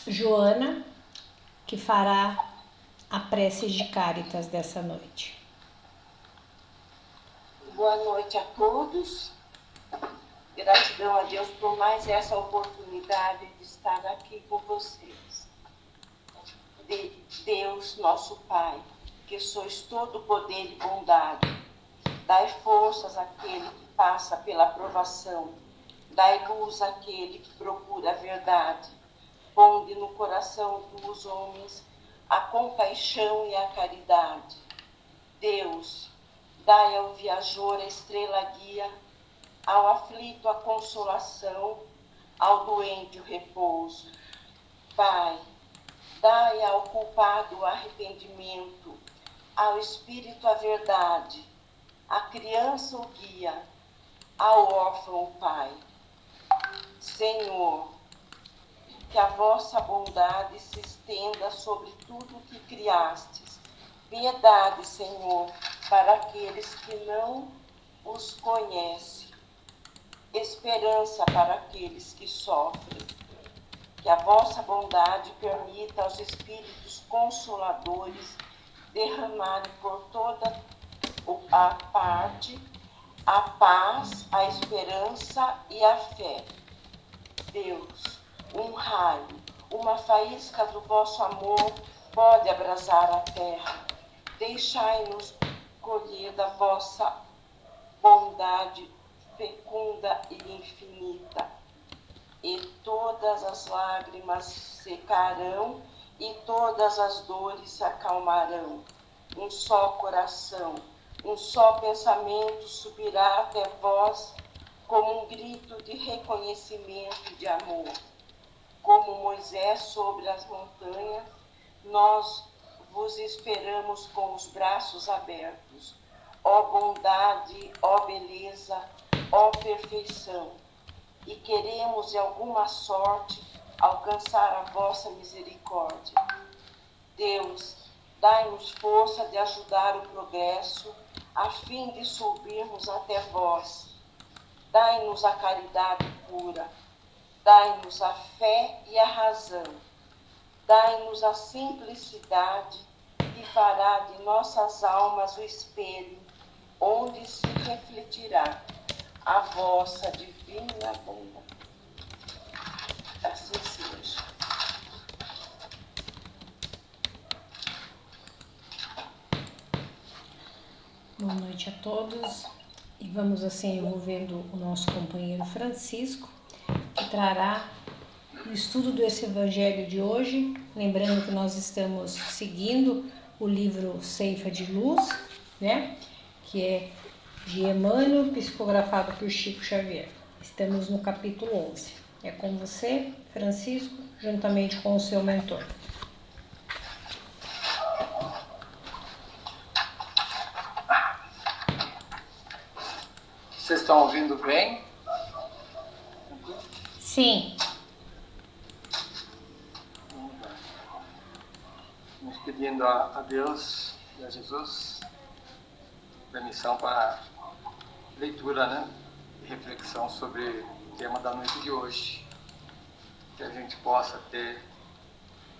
Joana, que fará a prece de Cáritas dessa noite. Boa noite a todos. Gratidão a Deus por mais essa oportunidade de estar aqui com vocês. Deus, nosso Pai, que sois todo poder e bondade, dai forças àquele que passa pela provação, dai luz àquele que procura a verdade, ponde no coração dos homens a compaixão e a caridade. Deus, dai ao viajor a estrela guia, ao aflito a consolação, ao doente o repouso. Pai, dai ao culpado o arrependimento, ao espírito a verdade, à criança o guia, ao órfão o Pai. Senhor, que a vossa bondade se estenda sobre tudo o que criastes. Piedade, Senhor, para aqueles que não os conhecem. Esperança para aqueles que sofrem. Que a vossa bondade permita aos Espíritos Consoladores derramarem por toda a parte a paz, a esperança e a fé. Deus, um raio, uma faísca do vosso amor pode abrasar a terra. Deixai-nos colher da vossa bondade fecunda e infinita. E todas as lágrimas secarão e todas as dores se acalmarão. Um só coração, um só pensamento subirá até vós como um grito de reconhecimento e de amor. Como Moisés sobre as montanhas, nós vos esperamos com os braços abertos. Ó bondade, ó beleza, ó perfeição. E queremos de alguma sorte alcançar a vossa misericórdia. Deus, dai-nos força de ajudar o progresso, a fim de subirmos até vós. Dai-nos a caridade pura, dai-nos a fé e a razão, dai-nos a simplicidade que fará de nossas almas o espelho, onde se refletirá a vossa divina bondade. Assim seja. Boa noite a todos. E vamos assim envolvendo o nosso companheiro Francisco, que trará o estudo desse evangelho de hoje. Lembrando que nós estamos seguindo o livro Ceifa de Luz, né? Que é de Emmanuel, psicografado por Chico Xavier. Estamos no capítulo 11. É com você, Francisco, juntamente com o seu mentor. Vocês estão ouvindo bem? Sim. Estamos pedindo a Deus e a Jesus permissão para leitura, né? E reflexão sobre o tema da noite de hoje. Que a gente possa ter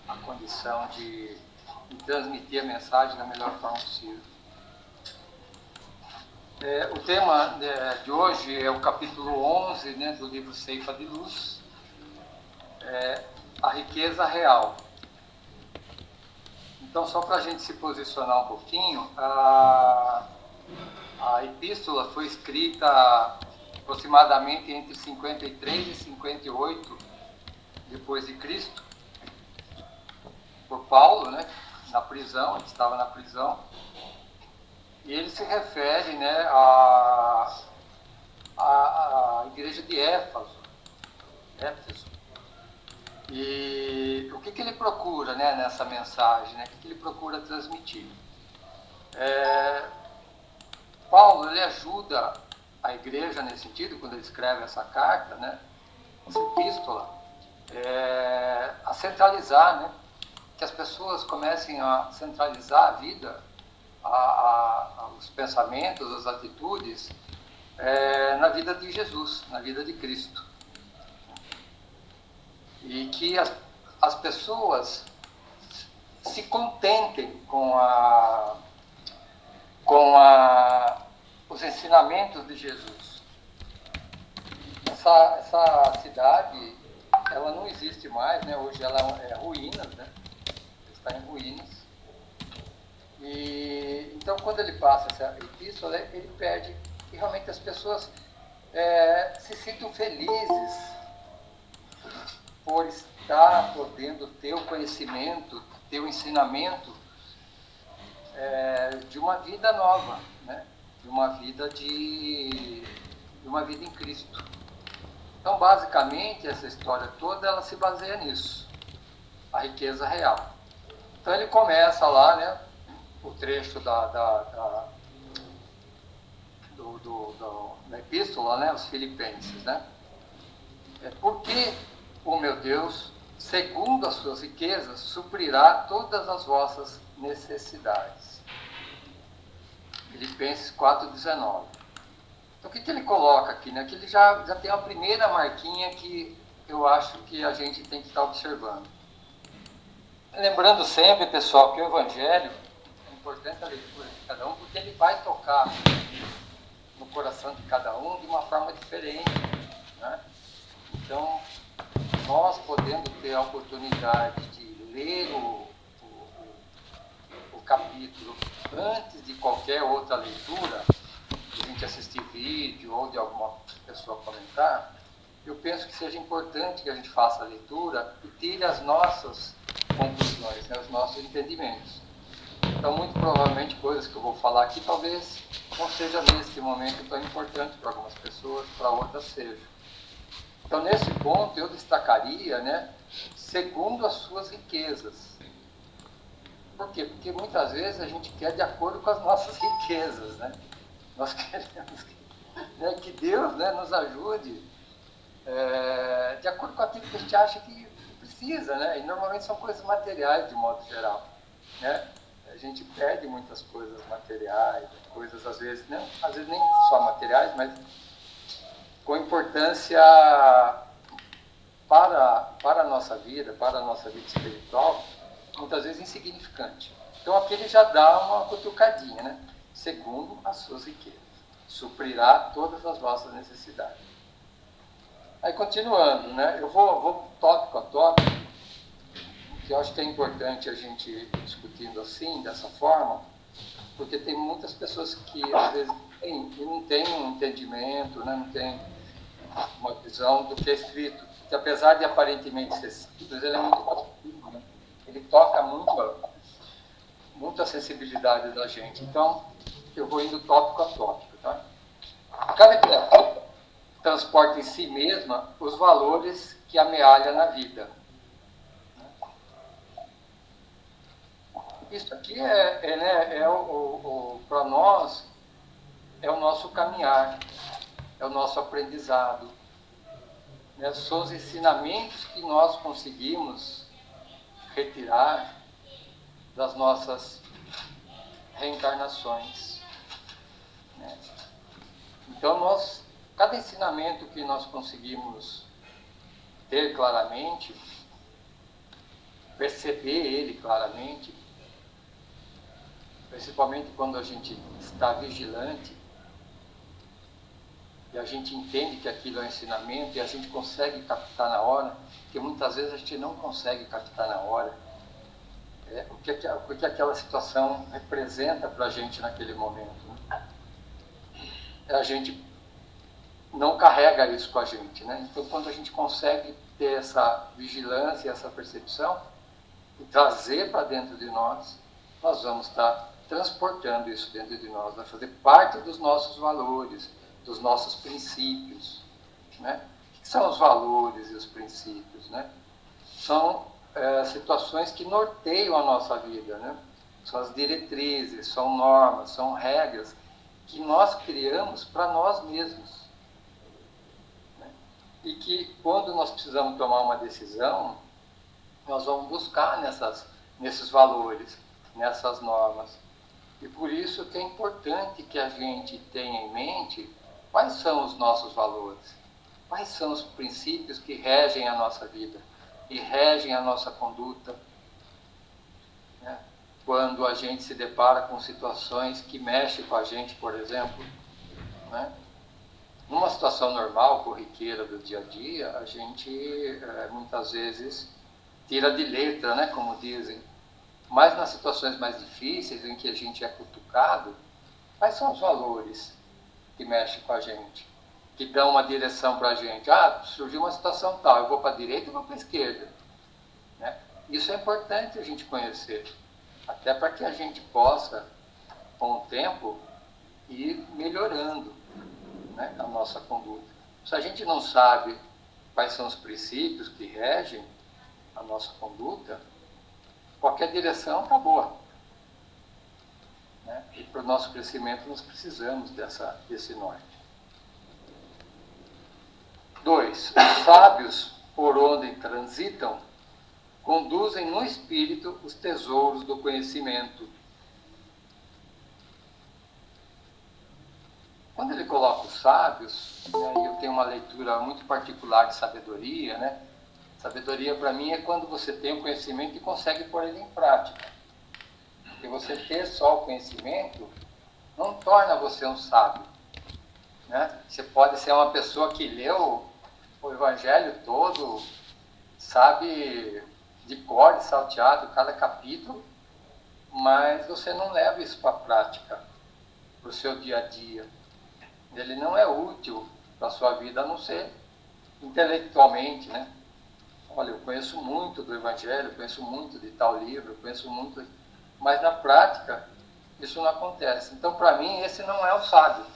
a condição de transmitir a mensagem da melhor forma possível. O tema de hoje é o capítulo 11, né, do livro Ceifa de Luz, a riqueza real. Então, só para a gente se posicionar um pouquinho, a epístola foi escrita aproximadamente entre 53 e 58 depois de Cristo, por Paulo, né, na prisão, ele estava na prisão. E ele se refere, né, à igreja de Éfeso. E o que ele procura, né, nessa mensagem, né? O que ele procura transmitir? Paulo, ele ajuda a igreja nesse sentido, quando ele escreve essa carta, né, essa epístola, a centralizar, né, que as pessoas comecem a centralizar a vida, os pensamentos, as atitudes na vida de Jesus, na vida de Cristo. E que as pessoas se contentem com os ensinamentos de Jesus. Essa cidade, ela não existe mais, né? Hoje ela é ruínas, né? Está em ruínas. E então, quando ele passa essa epístola, ele pede que realmente as pessoas se sintam felizes por estar podendo ter o conhecimento, ter o ensinamento de uma vida nova, né? de uma vida em Cristo. Então, basicamente, essa história toda, ela se baseia nisso, a riqueza real. Então, ele começa lá, né, o trecho da epístola, né, os Filipenses, né? Porque o meu Deus, segundo as suas riquezas, suprirá todas as vossas necessidades. Filipenses 4,19. Então, o que ele coloca aqui, né? Que ele já tem a primeira marquinha que eu acho que a gente tem que estar observando. Lembrando sempre, pessoal, que o Evangelho é importante a leitura de cada um, porque ele vai tocar no coração de cada um de uma forma diferente, né? Então, nós podendo ter a oportunidade de ler o capítulo antes de qualquer outra leitura, de a gente assistir vídeo ou de alguma pessoa comentar, eu penso que seja importante que a gente faça a leitura e tire as nossas conclusões, né, os nossos entendimentos. Então, muito provavelmente, coisas que eu vou falar aqui, talvez não seja nesse momento tão importante para algumas pessoas, para outras seja. Então, nesse ponto, eu destacaria, né, segundo as suas riquezas. Por quê? Porque muitas vezes a gente quer de acordo com as nossas riquezas, né? Nós queremos que Deus, né, nos ajude de acordo com aquilo que a gente acha que precisa, né? E normalmente são coisas materiais, de modo geral, né? A gente pede muitas coisas materiais, coisas às vezes nem só materiais, mas com importância para a nossa vida espiritual, muitas vezes insignificante. Então aqui ele já dá uma cutucadinha, né? Segundo as suas riquezas, suprirá todas as vossas necessidades. Aí continuando, né? Eu vou tópico a tópico, que eu acho que é importante a gente ir discutindo assim, dessa forma, porque tem muitas pessoas que às vezes não têm um entendimento, né? Não tem uma visão do que é escrito, que apesar de aparentemente ser simples, ele é muito profundo, né? Ele toca muito a sensibilidade da gente. Então, eu vou indo tópico a tópico, tá? Cada criatura transporta em si mesma os valores que amealha na vida. Isso aqui para nós, é o nosso caminhar, é o nosso aprendizado, né? São os ensinamentos que nós conseguimos retirar das nossas reencarnações, né? Então, cada ensinamento que nós conseguimos ter claramente, perceber ele claramente, principalmente quando a gente está vigilante, e a gente entende que aquilo é um ensinamento e a gente consegue captar na hora, porque muitas vezes a gente não consegue captar na hora o que aquela situação representa para a gente naquele momento, né? A gente não carrega isso com a gente, né? Então, quando a gente consegue ter essa vigilância, essa percepção, e trazer para dentro de nós vamos estar transportando isso dentro de nós, vai fazer parte dos nossos valores, dos nossos princípios, né? O que são os valores e os princípios, né? São situações que norteiam a nossa vida, né? São as diretrizes, são normas, são regras que nós criamos para nós mesmos, né? E que quando nós precisamos tomar uma decisão, nós vamos buscar nesses valores, nessas normas. E por isso que é importante que a gente tenha em mente quais são os nossos valores, quais são os princípios que regem a nossa vida, e regem a nossa conduta, né? Quando a gente se depara com situações que mexem com a gente, por exemplo, né? Numa situação normal, corriqueira do dia a dia, a gente muitas vezes tira de letra, né, como dizem. Mas nas situações mais difíceis, em que a gente é cutucado, quais são os valores que mexem com a gente? Que dão uma direção para a gente? Ah, surgiu uma situação tal, eu vou para a direita e vou para a esquerda. Né? Isso é importante a gente conhecer, até para que a gente possa, com o tempo, ir melhorando, né, a nossa conduta. Se a gente não sabe quais são os princípios que regem a nossa conduta, qualquer direção está boa. Né? E para o nosso crescimento nós precisamos desse norte. 2. Os sábios, por onde transitam, conduzem no espírito os tesouros do conhecimento. Quando ele coloca os sábios, né, eu tenho uma leitura muito particular de sabedoria, né? Sabedoria para mim é quando você tem o conhecimento e consegue pôr ele em prática. Porque você ter só o conhecimento não torna você um sábio. Né? Você pode ser uma pessoa que leu o Evangelho todo, sabe de cor, de salteado, cada capítulo, mas você não leva isso para a prática, para o seu dia a dia. Ele não é útil para a sua vida, a não ser intelectualmente, né? Olha, eu conheço muito do Evangelho, conheço muito de tal livro, conheço muito, mas na prática isso não acontece. Então, para mim, esse não é o sábio.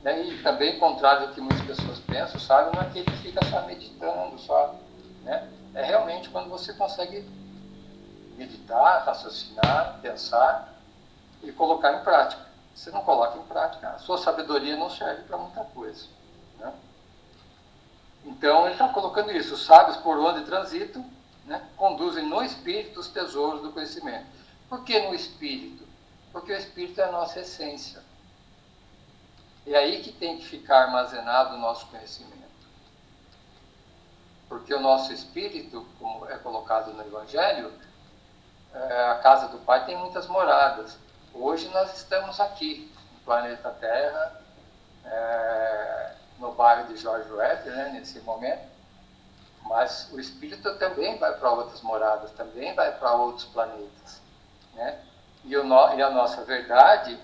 Né? E também, contrário do que muitas pessoas pensam, o sábio não é aquele que fica só meditando, só, né? É realmente quando você consegue meditar, raciocinar, pensar e colocar em prática. Se não coloca em prática, a sua sabedoria não serve para muita coisa. Né? Então, ele está colocando isso. Os sábios, por onde transitam, né, conduzem no espírito os tesouros do conhecimento. Por que no espírito? Porque o espírito é a nossa essência. É aí que tem que ficar armazenado o nosso conhecimento. Porque o nosso espírito, como é colocado no Evangelho, a casa do Pai tem muitas moradas. Hoje nós estamos aqui, no planeta Terra, no bairro de George Weber, né, nesse momento, mas o espírito também vai para outras moradas, também vai para outros planetas. Né? E a nossa verdade,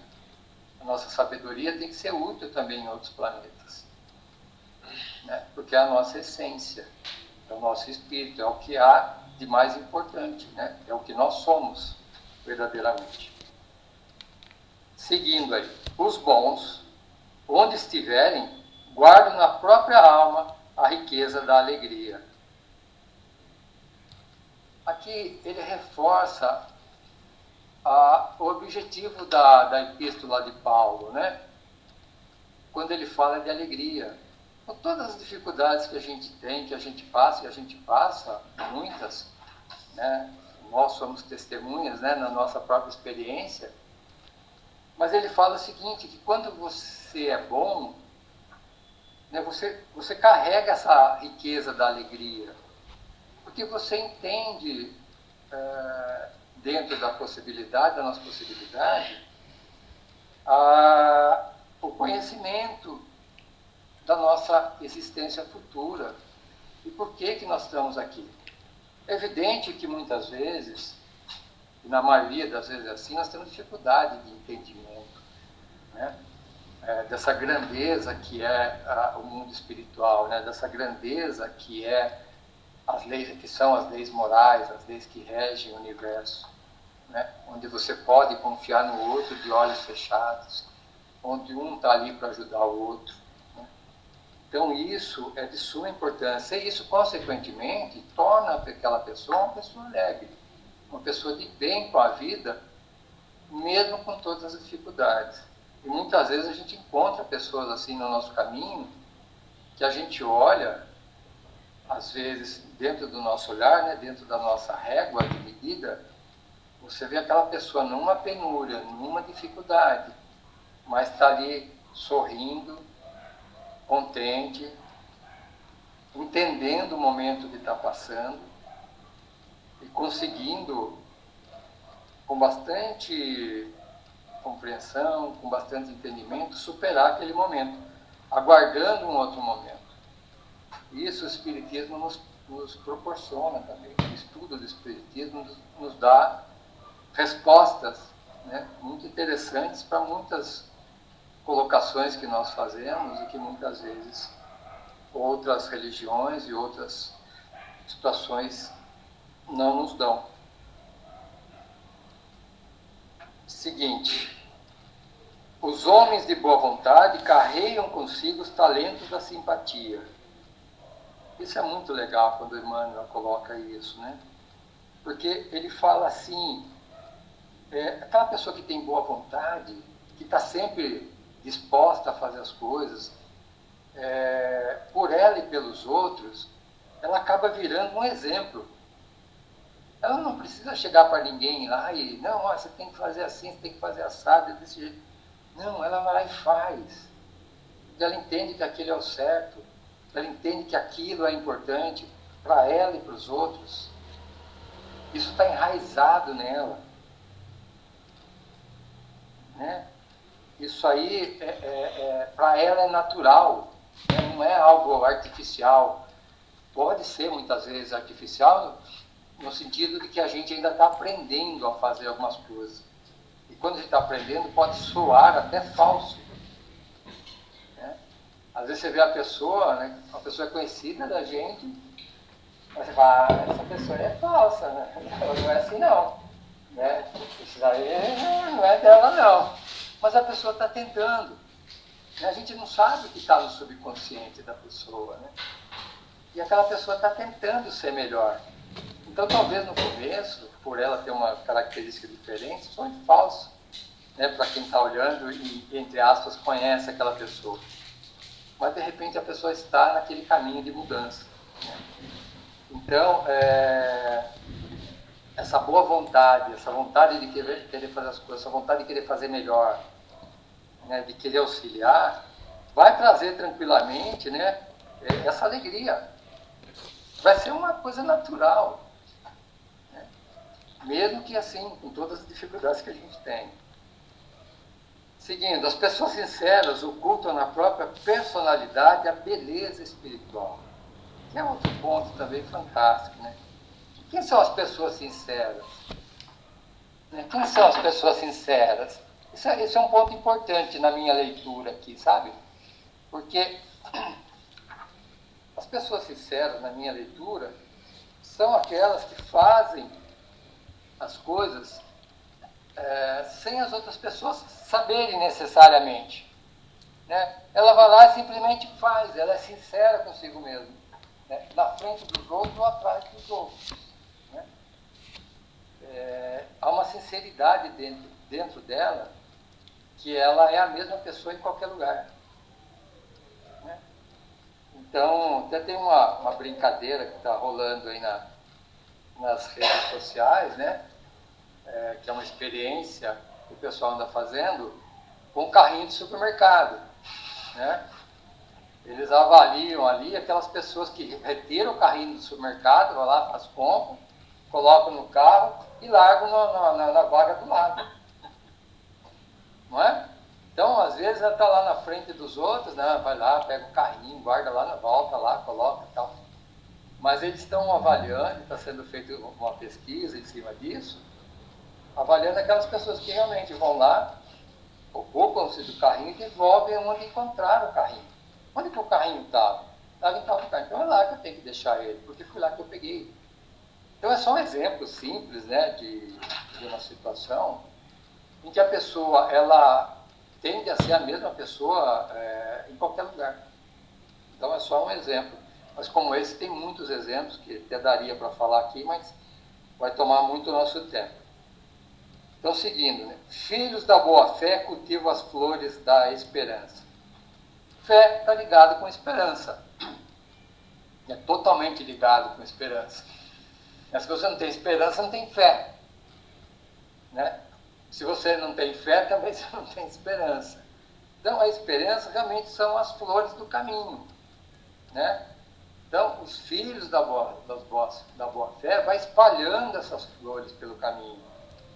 a nossa sabedoria tem que ser útil também em outros planetas. Né? Porque é a nossa essência, é o nosso espírito, é o que há de mais importante, né? É o que nós somos verdadeiramente. Seguindo aí, os bons, onde estiverem, guardam na própria alma a riqueza da alegria. Aqui ele reforça o objetivo da epístola de Paulo, né? Quando ele fala de alegria. Com todas as dificuldades que a gente tem, que a gente passa, muitas, né? Nós somos testemunhas, né, na nossa própria experiência. Mas ele fala o seguinte, que quando você é bom, né, você carrega essa riqueza da alegria, porque você entende, dentro da possibilidade, da nossa possibilidade, o conhecimento da nossa existência futura. E por que nós estamos aqui? É evidente que muitas vezes, e na maioria das vezes assim, nós temos dificuldade de entendimento, né? Dessa grandeza que é o mundo espiritual, né? Dessa grandeza que é as leis, que são as leis morais, as leis que regem o universo, né? Onde você pode confiar no outro de olhos fechados, onde um está ali para ajudar o outro. Né? Então isso é de suma importância, e isso consequentemente torna aquela pessoa uma pessoa alegre, uma pessoa de bem com a vida, mesmo com todas as dificuldades. E muitas vezes a gente encontra pessoas assim no nosso caminho, que a gente olha, às vezes dentro do nosso olhar, né, dentro da nossa régua de medida, você vê aquela pessoa numa penúria, numa dificuldade, mas está ali sorrindo, contente, entendendo o momento que está passando e conseguindo, com bastante compreensão, com bastante entendimento, superar aquele momento, aguardando um outro momento. Isso o Espiritismo nos proporciona também. O estudo do Espiritismo nos dá respostas, né, muito interessantes para muitas colocações que nós fazemos e que muitas vezes outras religiões e outras situações não nos dão. Seguinte, os homens de boa vontade carregam consigo os talentos da simpatia. Isso é muito legal quando Emmanuel coloca isso, né? Porque ele fala assim, aquela pessoa que tem boa vontade, que está sempre disposta a fazer as coisas, por ela e pelos outros, ela acaba virando um exemplo. Ela não precisa chegar para ninguém lá e, não, ó, você tem que fazer assim, você tem que fazer assado, desse jeito. Não, ela vai lá e faz. Ela entende que aquilo é o certo, ela entende que aquilo é importante para ela e para os outros. Isso está enraizado nela. Né? Isso aí, para ela, é natural, né? Não é algo artificial. Pode ser, muitas vezes, artificial, no sentido de que a gente ainda está aprendendo a fazer algumas coisas. E quando a gente está aprendendo, pode soar até falso. Né? Às vezes você vê a pessoa, né? Uma pessoa é conhecida da gente, mas você fala, essa pessoa é falsa, né? Ela não é assim não. Né? Isso daí não é dela não. Mas a pessoa está tentando. Né? A gente não sabe o que está no subconsciente da pessoa. Né? E aquela pessoa está tentando ser melhor. Então, talvez no começo, por ela ter uma característica diferente, soe falso, né, para quem está olhando e, entre aspas, conhece aquela pessoa. Mas, de repente, a pessoa está naquele caminho de mudança. Né? Então, essa boa vontade, essa vontade de querer fazer as coisas, essa vontade de querer fazer melhor, né, de querer auxiliar, vai trazer tranquilamente, né, essa alegria. Vai ser uma coisa natural. Mesmo que assim, com todas as dificuldades que a gente tem. Seguindo, as pessoas sinceras ocultam na própria personalidade a beleza espiritual. Que é outro ponto também fantástico, né? Quem são as pessoas sinceras? Quem são as pessoas sinceras? Isso é um ponto importante na minha leitura aqui, sabe? Porque as pessoas sinceras, na minha leitura, são aquelas que fazem as coisas sem as outras pessoas saberem necessariamente. Né? Ela vai lá e simplesmente faz, ela é sincera consigo mesma. Né? Na frente dos outros ou atrás dos outros. Né? Há uma sinceridade dentro dela que ela é a mesma pessoa em qualquer lugar. Né? Então, até tem uma brincadeira que está rolando aí nas redes sociais, né? Que é uma experiência que o pessoal anda fazendo com um carrinho de supermercado. Né? Eles avaliam ali aquelas pessoas que retiram o carrinho do supermercado, vão lá, faz compra, colocam no carro e largam na vaga do lado. Não é? Então, às vezes, ela está lá na frente dos outros, né? Vai lá, pega o carrinho, guarda lá na volta, lá, coloca e tal. Mas eles estão avaliando, está sendo feita uma pesquisa em cima disso, avaliando aquelas pessoas que realmente vão lá, ocupam-se do carrinho e devolvem onde encontraram o carrinho. Onde que o carrinho estava? Estava em tal lugar. Então é lá que eu tenho que deixar ele, porque foi lá que eu peguei. Então é só um exemplo simples, né, de uma situação em que a pessoa, ela tende a ser a mesma pessoa em qualquer lugar. Então é só um exemplo. Mas como esse, tem muitos exemplos que até daria para falar aqui, mas vai tomar muito o nosso tempo. Então, seguindo, né? Filhos da boa-fé cultivam as flores da esperança. Fé está ligado com esperança. É totalmente ligado com esperança. Mas se você não tem esperança, não tem fé. Né? Se você não tem fé, também você não tem esperança. Então, a esperança realmente são as flores do caminho. Né? Então, os filhos da boa fé vai espalhando essas flores pelo caminho,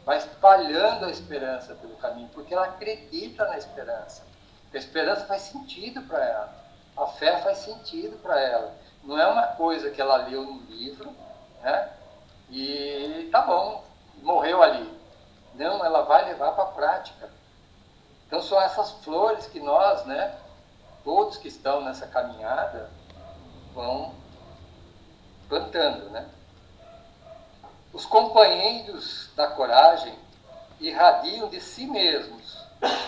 vai espalhando a esperança pelo caminho, porque ela acredita na esperança. A esperança faz sentido para ela, a fé faz sentido para ela. Não é uma coisa que ela leu no livro, né? E tá bom, morreu ali. Não, ela vai levar para a prática. Então são essas flores que nós, né, todos que estão nessa caminhada, vão plantando, né? Os companheiros da coragem irradiam de si mesmos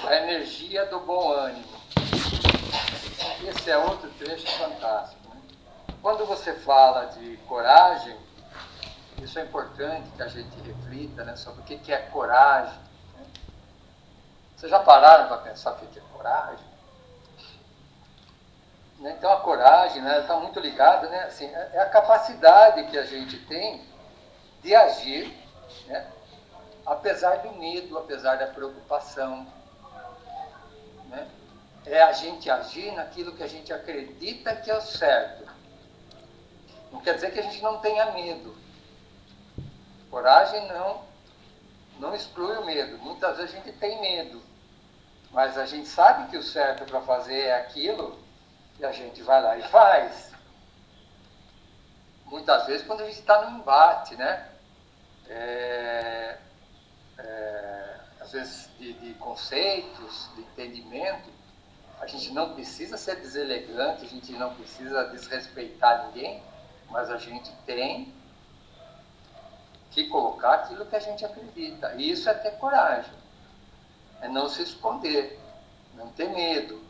a energia do bom ânimo. Esse é outro trecho fantástico, né? Quando você fala de coragem, isso é importante que a gente reflita, né, sobre o que é coragem. Né? Vocês já pararam para pensar o que é coragem? Então a coragem, né, está muito ligada, né, assim, é a capacidade que a gente tem de agir, né, apesar do medo, apesar da preocupação. Né? É a gente agir naquilo que a gente acredita que é o certo. Não quer dizer que a gente não tenha medo. Coragem não exclui o medo. Muitas vezes a gente tem medo, mas a gente sabe que o certo para fazer é aquilo e a gente vai lá e faz. Muitas vezes quando a gente está no embate, né? Às vezes de conceitos, de entendimento, a gente não precisa ser deselegante, a gente não precisa desrespeitar ninguém, mas a gente tem que colocar aquilo que a gente acredita. E isso é ter coragem, é não se esconder, não ter medo,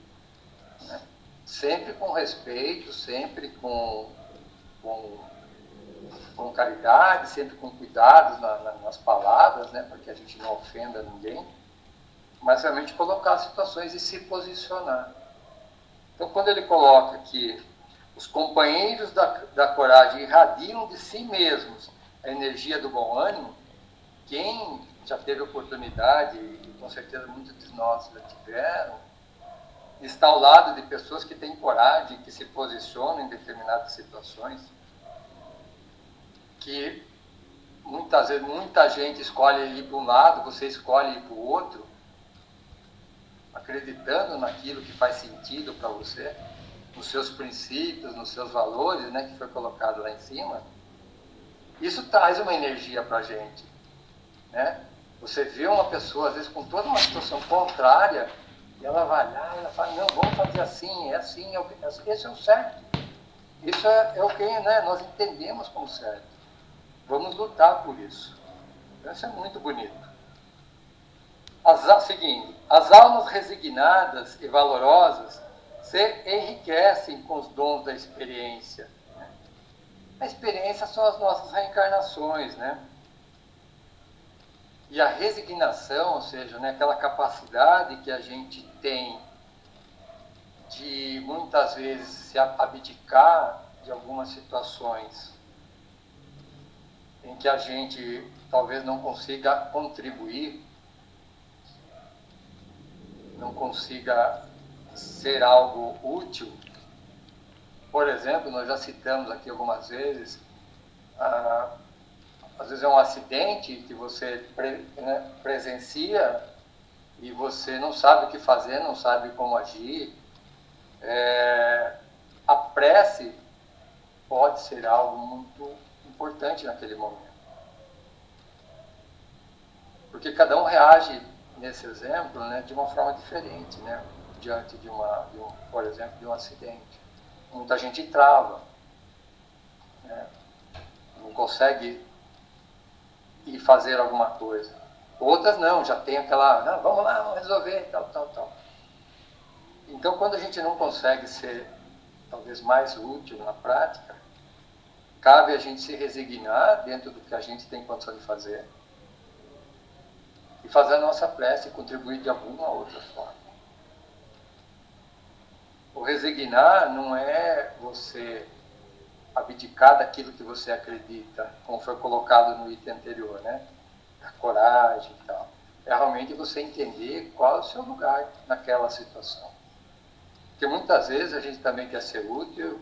né? Sempre com respeito, sempre com caridade, sempre com cuidados nas palavras, né, para que a gente não ofenda ninguém, mas realmente colocar situações e se posicionar. Então, quando ele coloca que os companheiros da coragem irradiam de si mesmos a energia do bom ânimo, quem já teve oportunidade, e com certeza muitos de nós já tiveram, está ao lado de pessoas que têm coragem, que se posicionam em determinadas situações, que muitas vezes muita gente escolhe ir para um lado, você escolhe ir para o outro, acreditando naquilo que faz sentido para você, nos seus princípios, nos seus valores, né, que foi colocado lá em cima. Isso traz uma energia para a gente, né? Você vê uma pessoa, às vezes, com toda uma situação contrária, e ela vai lá e ela fala, não, vamos fazer assim, esse é o certo. Isso é o que, né, nós entendemos como certo. Vamos lutar por isso. Isso é muito bonito. Seguindo, as almas resignadas e valorosas se enriquecem com os dons da experiência. A experiência são as nossas reencarnações, né? E a resignação, ou seja, né, aquela capacidade que a gente tem de muitas vezes se abdicar de algumas situações em que a gente talvez não consiga contribuir, não consiga ser algo útil. Por exemplo, nós já citamos aqui algumas vezes, às vezes é um acidente que você presencia e você não sabe o que fazer, não sabe como agir. A prece pode ser algo muito importante naquele momento. Porque cada um reage, nesse exemplo, né, de uma forma diferente, né, diante por exemplo, de um acidente. Muita gente trava, né, não consegue ir fazer alguma coisa. Outras não, já tem aquela, não, vamos lá, vamos resolver, tal. Então, quando a gente não consegue ser, talvez, mais útil na prática, cabe a gente se resignar dentro do que a gente tem condição de fazer e fazer a nossa prece e contribuir de alguma outra forma. O resignar não é você abdicar daquilo que você acredita, como foi colocado no item anterior, né? A coragem e tal. É realmente você entender qual é o seu lugar naquela situação. Porque muitas vezes a gente também quer ser útil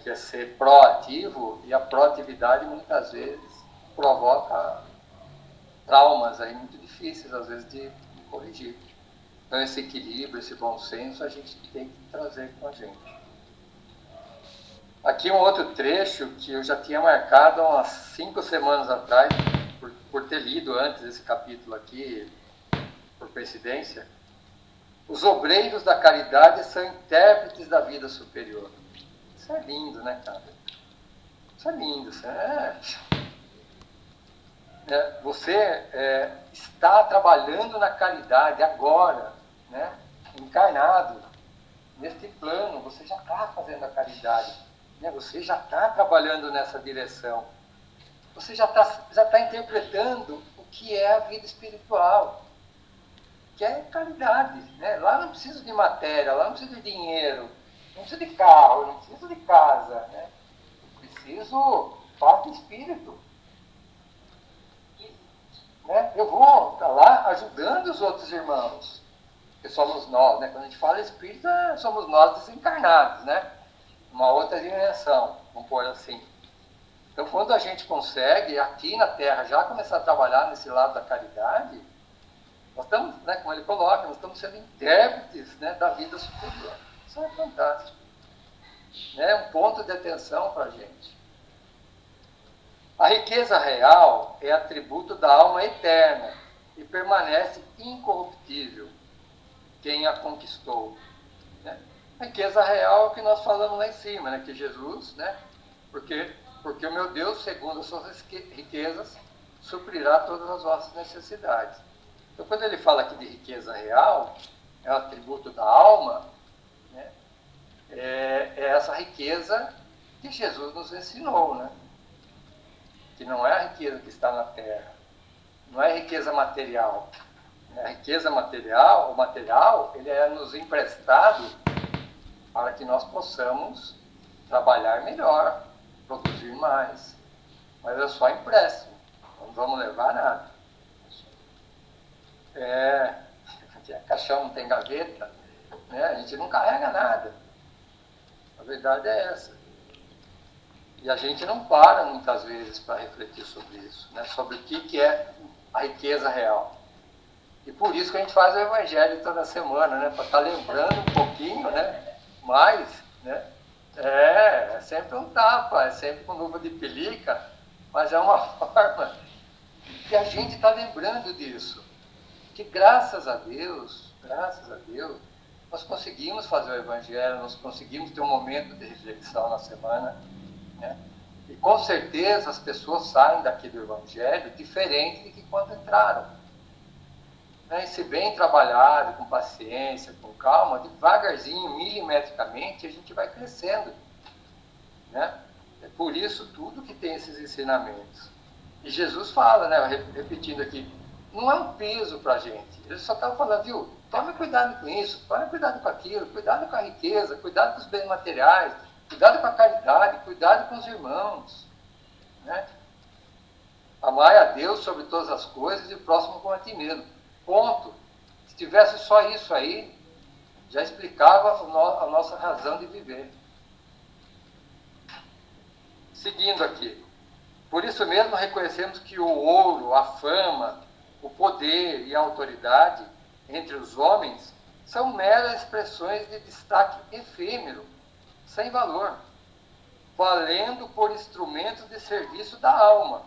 que é ser proativo, e a proatividade muitas vezes provoca traumas aí muito difíceis, às vezes, de corrigir. Então, esse equilíbrio, esse bom senso, a gente tem que trazer com a gente. Aqui um outro trecho que eu já tinha marcado há umas 5 semanas atrás, por ter lido antes esse capítulo aqui, por coincidência. Os obreiros da caridade são intérpretes da vida superior. Isso é lindo, né, cara? Isso é lindo. Você está trabalhando na caridade agora, né? Encarnado, neste plano, você já está fazendo a caridade, né? Você já está trabalhando nessa direção. Você já tá interpretando o que é a vida espiritual, que é caridade, né? Lá não precisa de matéria, lá não precisa de dinheiro, não precisa de carro, não precisa de casa, né? Eu preciso paz de espírito, né? Eu vou estar lá ajudando os outros irmãos, que somos nós, né? Quando a gente fala espírito, somos nós desencarnados, né? Uma outra dimensão, vamos pôr assim. Então, quando a gente consegue, aqui na Terra, já começar a trabalhar nesse lado da caridade, nós estamos, né, como ele coloca, nós estamos sendo intérpretes, né, da vida superior. Isso é fantástico. É um ponto de atenção para a gente. A riqueza real é atributo da alma eterna e permanece incorruptível quem a conquistou. Né? A riqueza real é o que nós falamos lá em cima, né, que Jesus, né, porque o meu Deus, segundo as suas riquezas, suprirá todas as vossas necessidades. Então, quando ele fala aqui de riqueza real, é o atributo da alma, né? É essa riqueza que Jesus nos ensinou, né? Que não é a riqueza que está na terra, não é a riqueza material. A riqueza material, o material, ele é nos emprestado para que nós possamos trabalhar melhor, produzir mais, mas é só empréstimo, não vamos levar nada. Caixão não tem gaveta, né? A gente não carrega nada. A verdade é essa. E a gente não para muitas vezes para refletir sobre isso, né? Sobre o que é a riqueza real. E por isso que a gente faz o Evangelho toda semana, né? Para estar lembrando um pouquinho, né? Mais, né? É sempre um tapa, é sempre com luva de pelica, mas é uma forma que a gente está lembrando disso. Que graças a Deus, nós conseguimos fazer o Evangelho, nós conseguimos ter um momento de reflexão na semana, né? E com certeza as pessoas saem daqui do Evangelho diferente de que quando entraram. Né? E se bem trabalhado, com paciência, com calma, devagarzinho, milimetricamente, a gente vai crescendo. Né? É por isso tudo que tem esses ensinamentos. E Jesus fala, né, repetindo aqui, não é um peso para a gente. Ele só estava falando, viu, tome cuidado com isso, tome cuidado com aquilo, cuidado com a riqueza, cuidado com os bens materiais, cuidado com a caridade, cuidado com os irmãos. Né? Amai a Deus sobre todas as coisas e o próximo como a ti mesmo. Ponto. Se tivesse só isso aí, já explicava a nossa razão de viver. Seguindo aqui. Por isso mesmo reconhecemos que o ouro, a fama, o poder e a autoridade entre os homens são meras expressões de destaque efêmero, sem valor, valendo por instrumentos de serviço da alma,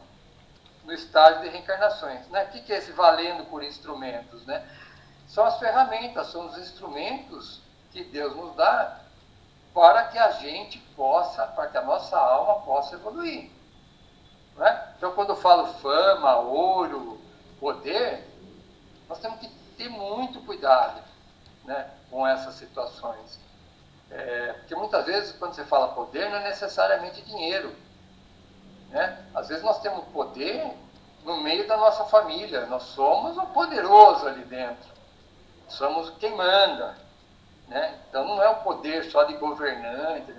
no estágio de reencarnações. Né? O que é esse valendo por instrumentos? Né? São as ferramentas, são os instrumentos que Deus nos dá para que a gente possa, para que a nossa alma possa evoluir. Né? Então, quando eu falo fama, ouro, poder, nós temos que ter muito cuidado, né, com essas situações. Porque muitas vezes, quando você fala poder, não é necessariamente dinheiro. Né? Às vezes nós temos poder no meio da nossa família, nós somos o poderoso ali dentro, somos quem manda. Né? Então não é o poder só de governante,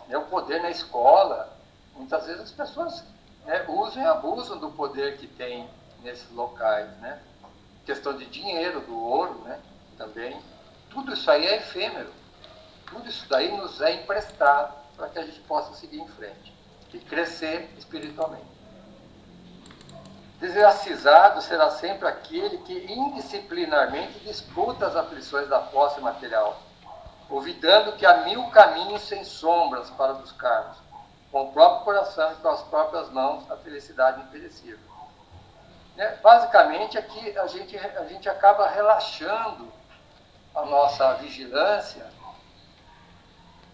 é o poder na escola. Muitas vezes as pessoas, né, usam e abusam do poder que tem nesses locais. Né? Questão de dinheiro, do ouro, né? Também. Tudo isso aí é efêmero. Tudo isso daí nos é emprestado para que a gente possa seguir em frente e crescer espiritualmente. Desgracizado será sempre aquele que indisciplinarmente disputa as aflições da posse material, olvidando que há 1000 caminhos sem sombras para buscarmos, com o próprio coração e com as próprias mãos, a felicidade imperecível. Basicamente, aqui a gente acaba relaxando a nossa vigilância,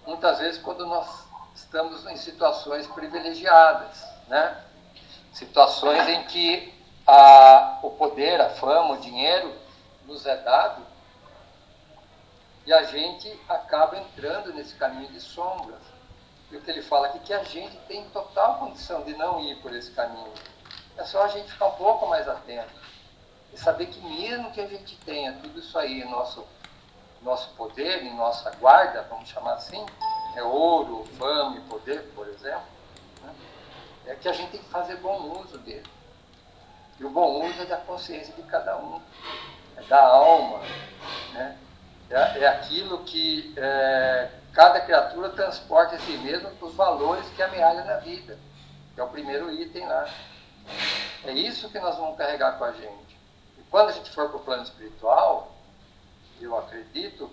muitas vezes quando nós estamos em situações privilegiadas, né? Situações em que o poder, a fama, o dinheiro nos é dado e a gente acaba entrando nesse caminho de sombras. E o que ele fala aqui, que a gente tem total condição de não ir por esse caminho. É só a gente ficar um pouco mais atento e saber que mesmo que a gente tenha tudo isso aí em nosso poder, em nossa guarda, vamos chamar assim, ouro, fama e poder, por exemplo, né? É que a gente tem que fazer bom uso dele. E o bom uso é da consciência de cada um, é da alma, né? É aquilo que cada criatura transporta em si mesmo os valores que amealham na vida, que é o primeiro item lá. É isso que nós vamos carregar com a gente. E quando a gente for para o plano espiritual, eu acredito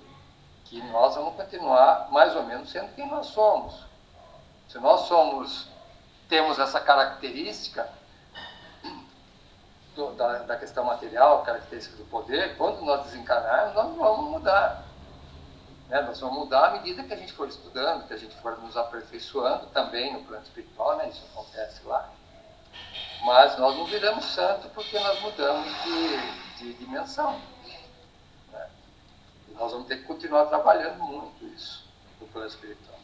que nós vamos continuar mais ou menos sendo quem nós somos. Se nós temos essa característica da questão material, característica do poder, quando nós desencarnarmos, nós vamos mudar. Né? Nós vamos mudar à medida que a gente for estudando, que a gente for nos aperfeiçoando também no plano espiritual, né? Isso acontece lá. Mas nós não viramos santo porque nós mudamos de dimensão. Né? E nós vamos ter que continuar trabalhando muito isso no plano espiritual.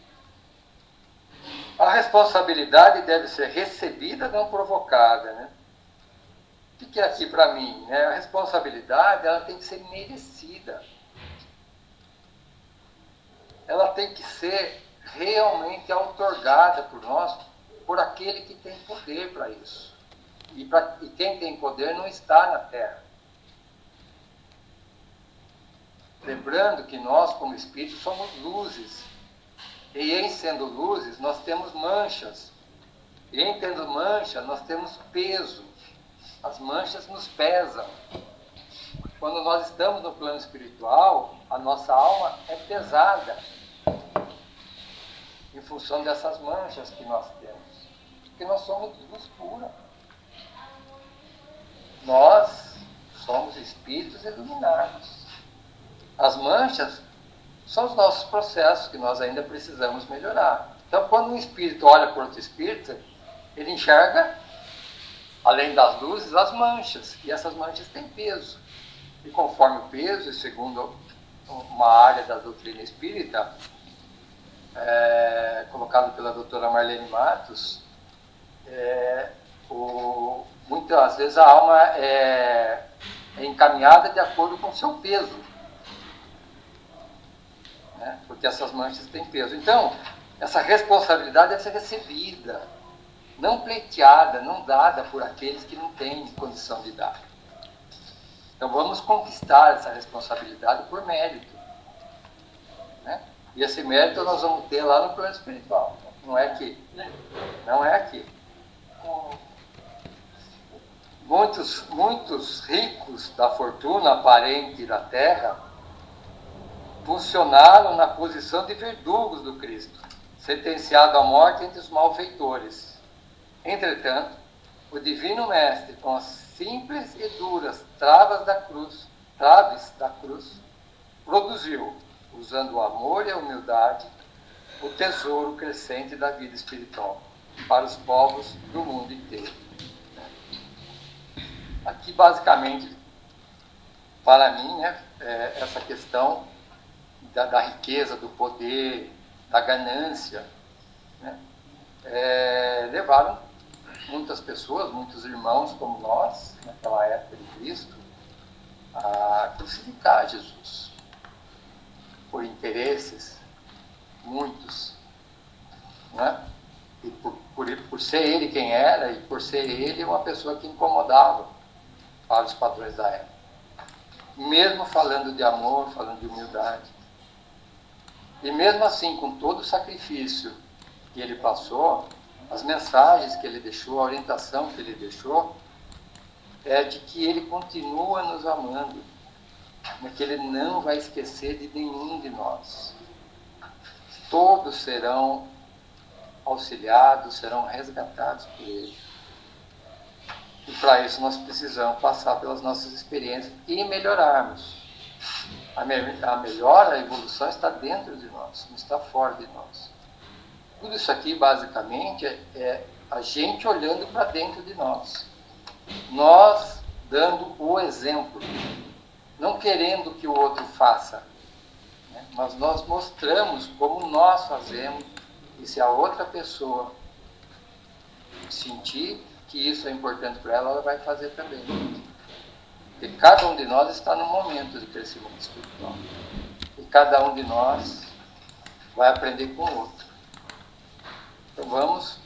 A responsabilidade deve ser recebida, não provocada. Né? O que é aqui para mim? Né? A responsabilidade ela tem que ser merecida. Ela tem que ser realmente outorgada por nós, por aquele que tem poder para isso. E quem tem poder não está na Terra. Lembrando que nós, como espíritos, somos luzes. E em sendo luzes, nós temos manchas. E em tendo mancha, nós temos peso. As manchas nos pesam. Quando nós estamos no plano espiritual, a nossa alma é pesada em função dessas manchas que nós temos. Porque nós somos luz pura. Nós somos espíritos iluminados. As manchas são os nossos processos que nós ainda precisamos melhorar. Então, quando um espírito olha para outro espírito, ele enxerga, além das luzes, as manchas. E essas manchas têm peso. E conforme o peso, e segundo uma área da doutrina espírita, colocado pela doutora Marlene Matos, muitas vezes a alma é encaminhada de acordo com o seu peso, né? Porque essas manchas têm peso. Então, essa responsabilidade deve ser recebida, não pleiteada, não dada por aqueles que não têm condição de dar. Então, vamos conquistar essa responsabilidade por mérito, né? E esse mérito nós vamos ter lá no plano espiritual, não é aqui. Não é aqui. Muitos ricos da fortuna aparente da terra funcionaram na posição de verdugos do Cristo, sentenciado à morte entre os malfeitores. Entretanto, o Divino Mestre, com as simples e duras traves da cruz, produziu, usando o amor e a humildade, o tesouro crescente da vida espiritual para os povos do mundo inteiro. Aqui, basicamente, para mim, né, essa questão da riqueza, do poder, da ganância, né, levaram muitas pessoas, muitos irmãos como nós, naquela época de Cristo, a crucificar Jesus por interesses, muitos, né? E por ser ele quem era, e por ser ele uma pessoa que incomodava para os padrões da época. Mesmo falando de amor, falando de humildade. E mesmo assim, com todo o sacrifício que ele passou, as mensagens que ele deixou, a orientação que ele deixou, é de que ele continua nos amando, mas que ele não vai esquecer de nenhum de nós. Todos serão auxiliados, serão resgatados por ele. E para isso nós precisamos passar pelas nossas experiências e melhorarmos. A melhora, a evolução está dentro de nós, não está fora de nós. Tudo isso aqui, basicamente, é a gente olhando para dentro de nós. Nós dando o exemplo, não querendo que o outro faça, né? Mas nós mostramos como nós fazemos, e se a outra pessoa sentir que isso é importante para ela, ela vai fazer também. Porque cada um de nós está num momento de crescimento espiritual. E cada um de nós vai aprender com o outro. Então vamos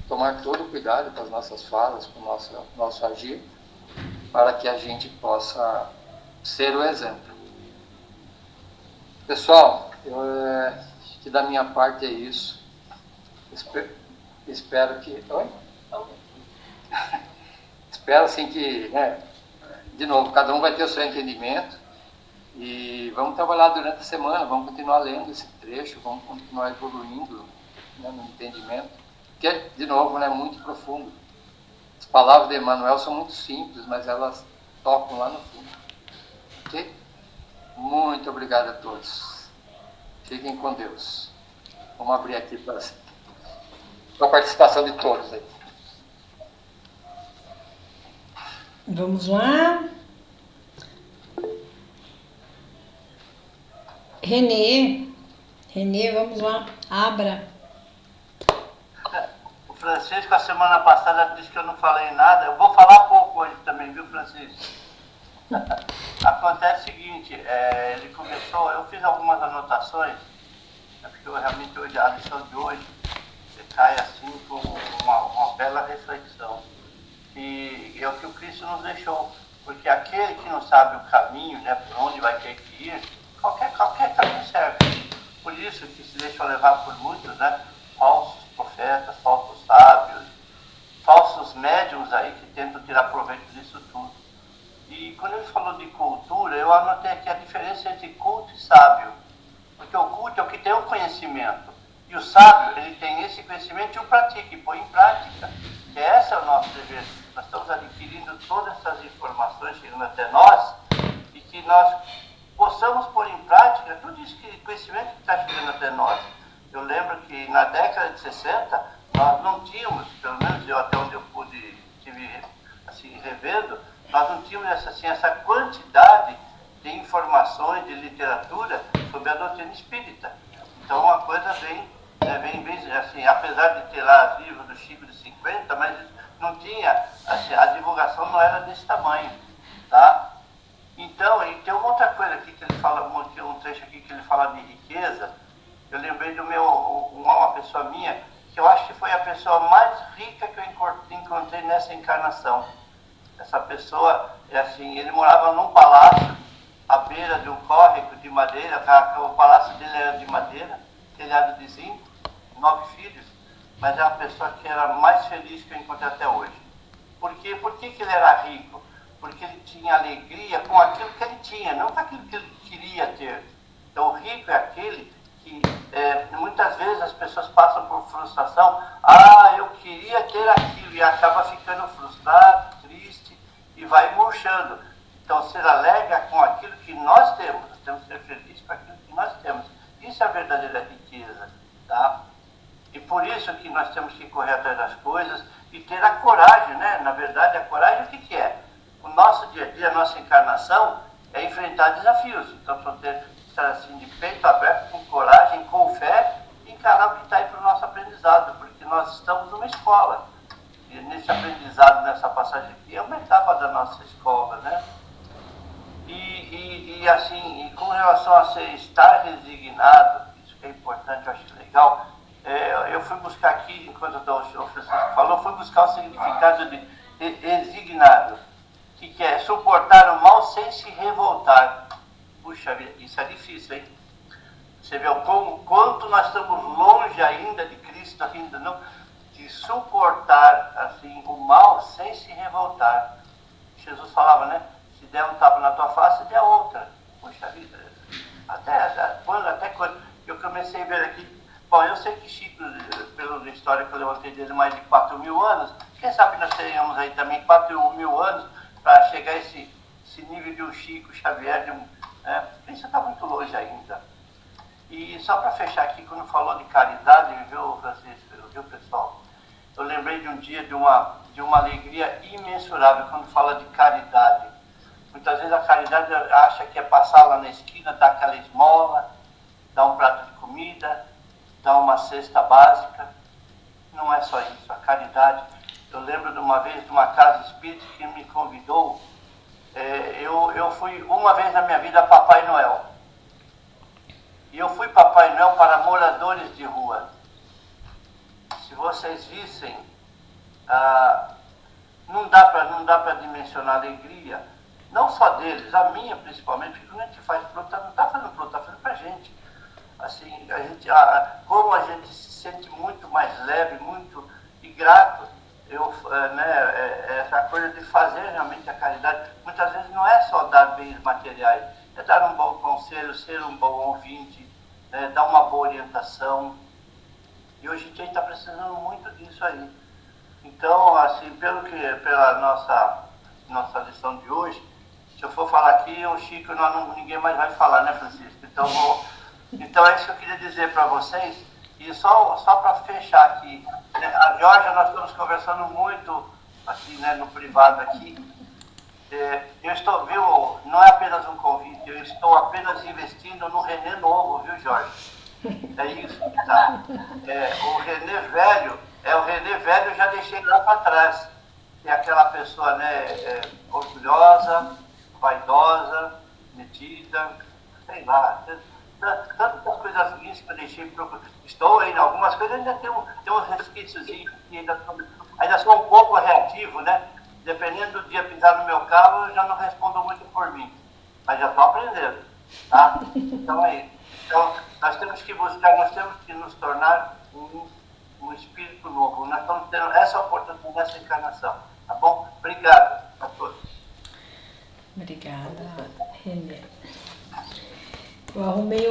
tomar todo o cuidado com as nossas falas, com o nosso agir, para que a gente possa ser o exemplo. Pessoal, acho que da minha parte é isso. Espero que... Oi? Espero assim que, né, de novo, cada um vai ter o seu entendimento e vamos trabalhar durante a semana, vamos continuar lendo esse trecho, vamos continuar evoluindo, né, no entendimento, que é, de novo, né, muito profundo. As palavras de Emmanuel são muito simples, mas elas tocam lá no fundo. Ok? Muito obrigado a todos. Fiquem com Deus. Vamos abrir aqui para a participação de todos aí. Vamos lá. Renê, vamos lá. Abra. O Francisco, a semana passada, disse que eu não falei nada. Eu vou falar pouco hoje também, viu, Francisco? Acontece o seguinte, ele começou, eu fiz algumas anotações, porque realmente hoje, a lição de hoje cai assim como uma bela reflexão. E é o que o Cristo nos deixou, porque aquele que não sabe o caminho, né, por onde vai ter que ir, qualquer caminho serve. Por isso que se deixa levar por muitos, né, falsos profetas, falsos sábios, falsos médiums aí que tentam tirar proveito disso tudo. E quando ele falou de cultura, eu anotei aqui a diferença entre culto e sábio, porque o culto é o que tem o conhecimento, e o sábio, ele tem esse conhecimento e o pratica, e põe em prática. E esse é o nosso dever. Nós estamos adquirindo todas essas informações chegando até nós, e que nós possamos pôr em prática tudo isso que conhecimento que está chegando até nós. Eu lembro que na década de 60, nós não tínhamos, pelo menos eu até onde eu estive assim, revendo, nós não tínhamos essa quantidade de informações, de literatura sobre a doutrina espírita. Então uma coisa bem assim, apesar de ter lá livros do Chico de 50, mas não tinha, assim, a divulgação não era desse tamanho, tá? Então, e tem uma outra coisa aqui que ele fala, um trecho aqui que ele fala de riqueza. Eu lembrei do uma pessoa minha, que eu acho que foi a pessoa mais rica que eu encontrei nessa encarnação. Essa pessoa, assim, ele morava num palácio, à beira de um córrego de madeira, o palácio dele era de madeira, telhado de zinco, 9 filhos, mas é uma pessoa que era a mais feliz que eu encontrei até hoje. Por quê? Por que ele era rico? Porque ele tinha alegria com aquilo que ele tinha, não com aquilo que ele queria ter. Então, o rico é aquele que, muitas vezes as pessoas passam por frustração. Eu queria ter aquilo, e acaba ficando frustrado, triste, e vai murchando. Então, ser alegre com aquilo que nós temos que ser felizes com aquilo que nós temos. Isso é a verdadeira riqueza, tá? E por isso que nós temos que correr atrás das coisas e ter a coragem, né? Na verdade, a coragem o que é? O nosso dia a dia, a nossa encarnação é enfrentar desafios. Então, estar assim de peito aberto, com coragem, com fé, e encarar o que está aí para o nosso aprendizado, porque nós estamos numa escola. E nesse aprendizado, nessa passagem aqui, é uma etapa da nossa escola, né? E assim, com relação a estar resignado, isso que é importante, eu acho legal, eu fui buscar aqui, enquanto o Francisco falou, fui buscar o significado de resignado, que é suportar o mal sem se revoltar. Puxa vida, isso é difícil, hein? Você vê quanto nós estamos longe ainda de Cristo difícil ainda, não? De suportar, assim, o mal sem se revoltar. Jesus falava, né? Se der um tapa na tua face, dê outra. Puxa vida, até quando eu comecei a ver aqui, bom, eu sei que Chico, pela história que eu levantei dele, mais de 4.000 anos, quem sabe nós tenhamos aí também 4.000 anos para chegar a esse nível de um Chico Xavier, né? Isso está muito longe ainda. E só para fechar aqui, quando falou de caridade, viu, Francisco, viu, pessoal? Eu lembrei de um dia de uma alegria imensurável quando fala de caridade. Muitas vezes a caridade acha que é passar lá na esquina, dar aquela esmola, dar um prato de comida, dar uma cesta básica. Não é só isso, a caridade. Eu lembro de uma vez de uma casa espírita que me convidou. Eu fui uma vez na minha vida Papai Noel. E eu fui Papai Noel para moradores de rua. Se vocês vissem, não dá para dimensionar a alegria, não só deles, a minha principalmente, porque quando a gente faz fruta, não está fazendo fruta, está fazendo para a gente. Assim, como a gente se sente muito mais leve, muito e grato, essa coisa de fazer realmente a caridade, muitas vezes não é só dar bens materiais, é dar um bom conselho, ser um bom ouvinte, dar uma boa orientação. E hoje em dia a gente está precisando muito disso aí. Então, assim, pela nossa lição de hoje, se eu for falar aqui, o Chico, ninguém mais vai falar, né, Francisco? Então é isso que eu queria dizer para vocês. E só para fechar aqui, né, a Georgia, nós estamos conversando muito aqui, né, no privado aqui. Eu estou, viu, não é apenas um convite, eu estou apenas investindo no René novo, viu, Jorge? É isso que tá. O René velho, eu já deixei lá para trás. É aquela pessoa, né, orgulhosa, vaidosa, metida, sei lá, tantas coisas ruins que eu deixei. Estou aí, algumas coisas ainda tem uns resquícios que ainda sou um pouco reativo, né? Dependendo do dia pisar no meu carro, eu já não respondo muito por mim. Mas já estou aprendendo, tá? Então é isso. Então, nós temos que buscar, nós temos que nos tornar um espírito novo. Nós estamos tendo essa oportunidade nessa encarnação, tá bom? Obrigado a todos. Obrigada, René. Arrumei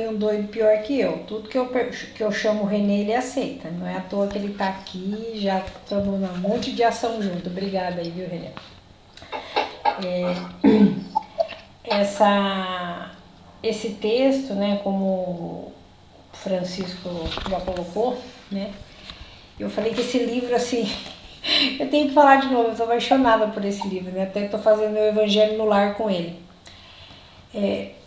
um doido pior que eu. Tudo que eu chamo o René, ele aceita. Não é à toa que ele está aqui, já estamos num monte de ação junto. Obrigada aí, viu, René? Esse texto, né, como o Francisco já colocou, né, eu falei que esse livro, assim, eu tenho que falar de novo, eu estou apaixonada por esse livro, né, até estou fazendo meu Evangelho no Lar com ele.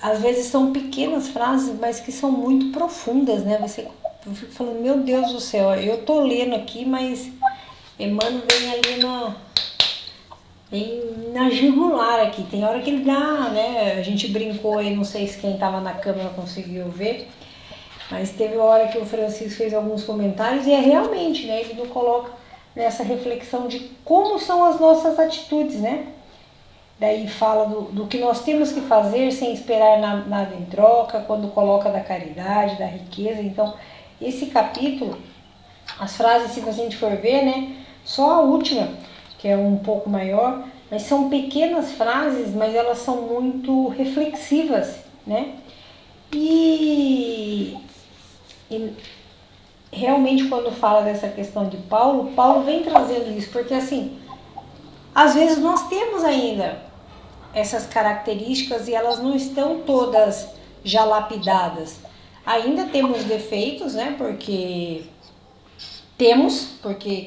Às vezes são pequenas frases, mas que são muito profundas, né, eu fico falando, meu Deus do céu, eu estou lendo aqui, mas Emmanuel vem ali na jugular aqui, tem hora que ele dá, né, a gente brincou aí, não sei se quem estava na câmera conseguiu ver, mas teve uma hora que o Francisco fez alguns comentários e realmente, né, ele nos coloca nessa reflexão de como são as nossas atitudes, né, daí fala do que nós temos que fazer sem esperar nada em troca, quando coloca da caridade, da riqueza. Então, esse capítulo, as frases, se a gente for ver, né, só a última, que é um pouco maior, mas são pequenas frases, mas elas são muito reflexivas, né? E realmente quando fala dessa questão de Paulo vem trazendo isso, porque assim, às vezes nós temos ainda essas características e elas não estão todas já lapidadas. Ainda temos defeitos, né? Porque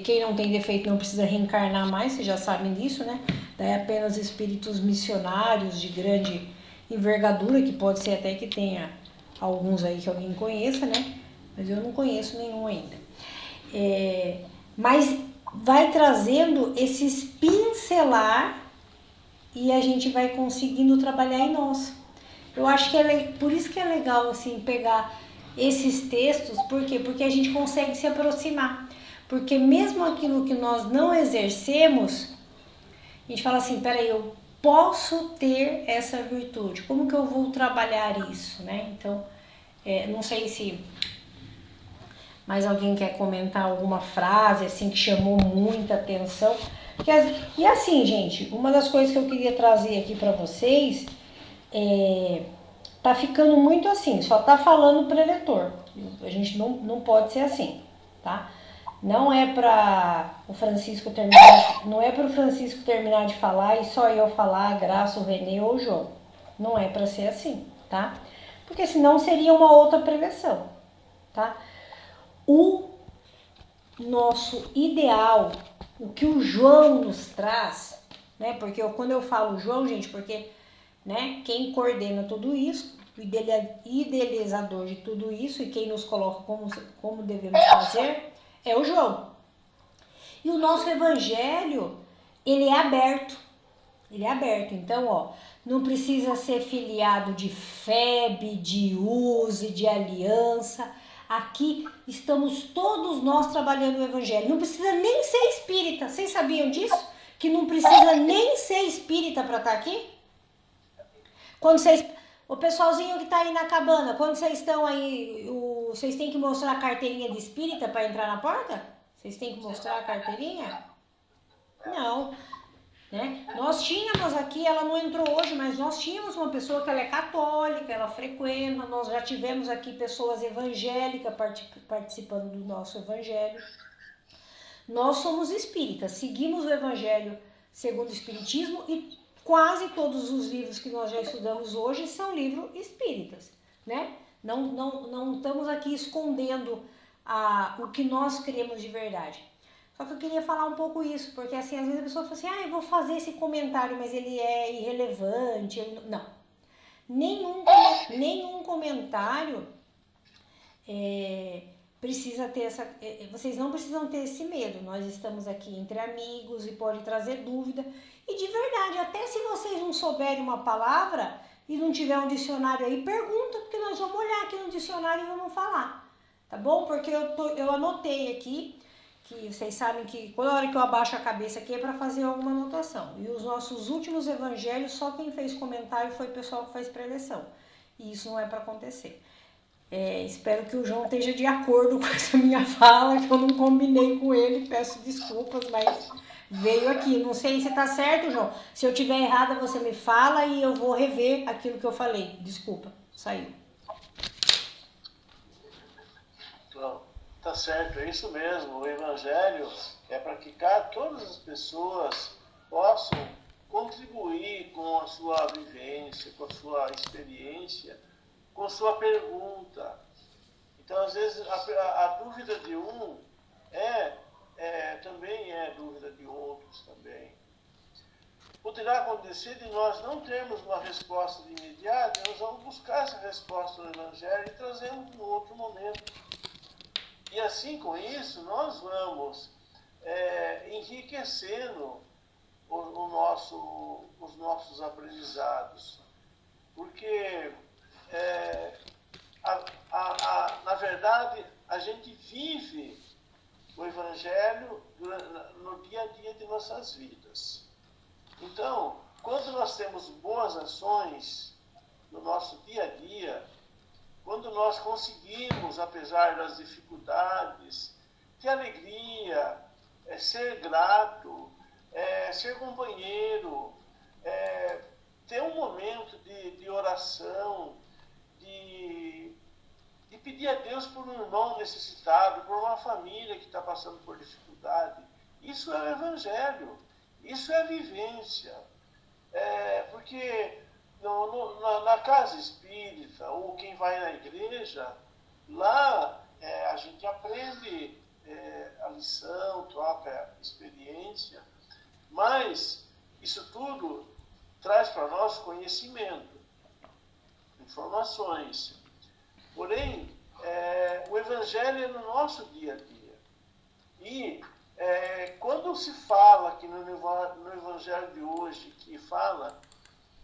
quem não tem defeito não precisa reencarnar mais, vocês já sabem disso, né? Daí apenas espíritos missionários de grande envergadura, que pode ser até que tenha alguns aí que alguém conheça, né? Mas eu não conheço nenhum ainda. Mas vai trazendo esses pincelar e a gente vai conseguindo trabalhar em nós. Eu acho que por isso que é legal assim pegar esses textos, por quê? Porque a gente consegue se aproximar. Porque mesmo aquilo que nós não exercemos, a gente fala assim, peraí, eu posso ter essa virtude, como que eu vou trabalhar isso, né? Então, não sei se Mais alguém quer comentar alguma frase assim que chamou muita atenção? E assim, gente, uma das coisas que eu queria trazer aqui para vocês tá ficando muito assim, só tá falando preletor. A gente não pode ser assim, tá? Não é para o Francisco terminar, não é para o Francisco terminar de falar e só eu falar, Graça, o Renê ou o João. Não é para ser assim, tá? Porque senão seria uma outra preleção, tá? O nosso ideal, o que o João nos traz, né? Porque quando eu falo João, gente, porque, né, quem coordena tudo isso, o idealizador de tudo isso e quem nos coloca como devemos fazer é o João. E o nosso evangelho, ele é aberto. Ele é aberto. Então, ó, não precisa ser filiado de FEB, de USE, de aliança. Aqui estamos todos nós trabalhando o evangelho. Não precisa nem ser espírita. Vocês sabiam disso? Que não precisa nem ser espírita para estar aqui? Quando vocês... O pessoalzinho que tá aí na cabana, quando vocês estão aí, vocês têm que mostrar a carteirinha de espírita para entrar na porta? Vocês têm que mostrar a carteirinha? Não. Né? Nós tínhamos aqui, ela não entrou hoje, mas nós tínhamos uma pessoa que ela é católica, ela frequenta, nós já tivemos aqui pessoas evangélicas participando do nosso evangelho. Nós somos espíritas, seguimos o evangelho segundo o espiritismo e quase todos os livros que nós já estudamos hoje são livros espíritas, né? Não estamos aqui escondendo o que nós queremos de verdade. Só que eu queria falar um pouco isso, porque assim, às vezes a pessoa fala assim, eu vou fazer esse comentário, mas ele é irrelevante. Não. Nenhum comentário precisa ter essa... Vocês não precisam ter esse medo. Nós estamos aqui entre amigos e pode trazer dúvida. E de verdade, até se vocês não souberem uma palavra e não tiver um dicionário aí, pergunta, porque nós vamos olhar aqui no dicionário e vamos falar. Tá bom? Porque eu anotei aqui, que vocês sabem que toda hora que eu abaixo a cabeça aqui é para fazer alguma anotação. E os nossos últimos evangelhos, só quem fez comentário foi o pessoal que fez preleção. E isso não é para acontecer. Espero que o João esteja de acordo com essa minha fala, que eu não combinei com ele, peço desculpas, mas veio aqui. Não sei se tá certo, João. Se eu tiver errada, você me fala e eu vou rever aquilo que eu falei. Desculpa, saiu. Então, tá certo, é isso mesmo. O Evangelho é para que todas as pessoas possam contribuir com a sua vivência, com a sua experiência, com a sua pergunta. Então, às vezes, a dúvida de um também é dúvida de outros também. Poderá acontecer de nós não termos uma resposta de imediato, nós vamos buscar essa resposta no Evangelho e trazemos em outro momento. E assim, com isso, nós vamos enriquecendo os nossos aprendizados. Porque, na verdade, a gente vive o Evangelho no dia a dia de nossas vidas. Então, quando nós temos boas ações no nosso dia a dia, quando nós conseguimos, apesar das dificuldades, ter alegria, ser grato, ser companheiro, ter um momento de oração, de pedir a Deus por um irmão necessitado, por uma família que está passando por dificuldade. Isso é o Evangelho, isso é a vivência. Porque na casa espírita, ou quem vai na igreja, lá a gente aprende a lição, troca a experiência, mas isso tudo traz para nós conhecimento, informações. Porém, o Evangelho é no nosso dia a dia. E quando se fala aqui no Evangelho de hoje, que fala